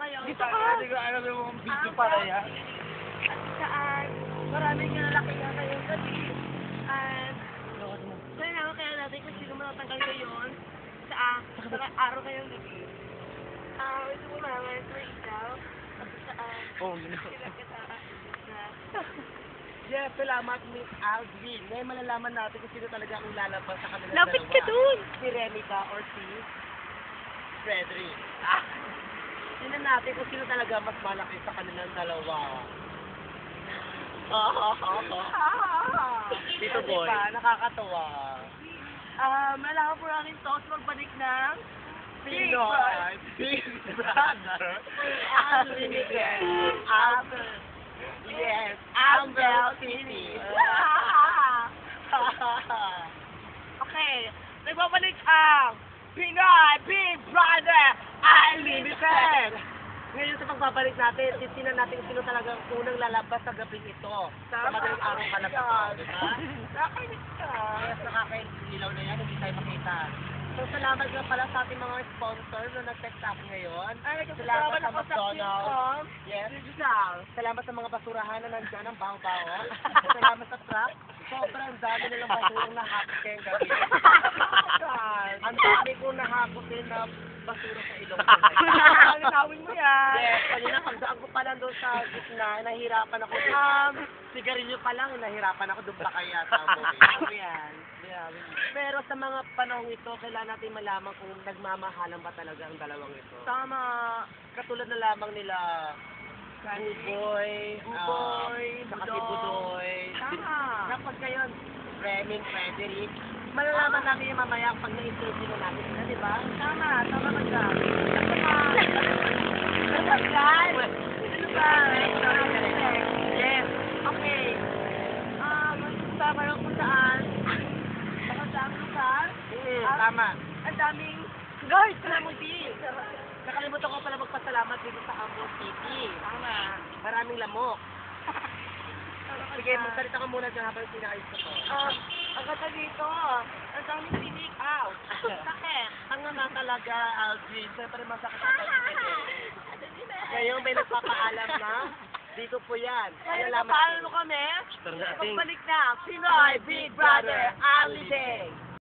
kayo. Dito ka. Hindi ko alam yung video para yan. At saan, maraming lalaki nga kayong gabi. At, kailangan kaya natin kung sino matatanggal ngayon. Sa araw kayong gabi. Ito mo mga ito ikaw. At saan, Oo, gano'n. sila kita na, Yes, salamat Miss Alvin. Ngayon malalaman natin kung sino talaga ang lalabas sa kanila lapit ka dun! Si Remika or si Frederick. Tingnan natin kung sino talaga mas malaki sa kanilang dalawa. Tito Boy. Diba? Nakakatawa. Malalaman po natin to sa magbalik ng Pinoy. Big Brother. Unlimited. Yes, Ambel TV. Okay, nagbabalik ang Pinoy Big Brother Unlimited! Ngayon sa pagbabalik natin, titinan natin kung sino talagang unang lalabas sa gabing ito. Sa madaling araw ka na ito, di ba? Nakakainis ka. Yes, nakakailaw na yan, hindi tayo makita. So, salamat nga pala sa ating mga sponsors na nag-text sa akin ngayon. Salamat sa McDonald's. Yes. Salamat sa mga basurahan na nandyan ang baho-baho. Salamat sa truck. Sobrang dami nilang basura na hapos kayong gabi. Ang dami kong nahaposin na basura sa ilong ko. Nagawin mo yan. Yes, kanina pagdaan ko pa lang doon sa gitna, nahirapan ako. Sigarilyo pa lang, nahirapan ako doon pa kaya sa buhay. Yan. Pero sa mga panahong ito, kailangan natin malaman kung nagmamahalan ba talaga ang dalawang ito. Tama. Katulad na lamang nila Buboy, saka si Budoy. Tama. Kapag ngayon, Remin, Frederick, malalaman namin yung mamaya pag na-interview na natin sila, di ba? Tama ka dyan. Ano ba? Yes. Okay. Magsusama lang kung saan. Ang lugar. Tama. Ang daming guard na muti. Nakalimutan ko pala magpasalamat dito sa Ambos City. Tama. Maraming lamok. Sige, magsalita ka muna dyan habang sinayos ko to. Ang ganda dito. Ang daming sinig out. Sakit. Ang nga talaga, Aldrin, siyempre masakit sa paligid. Ngayon may nagpapaalam na, dito po yan. Kaya Malalaman paano kami? Tara na ating Pagbalik na, Pinoy Big Brother Holiday.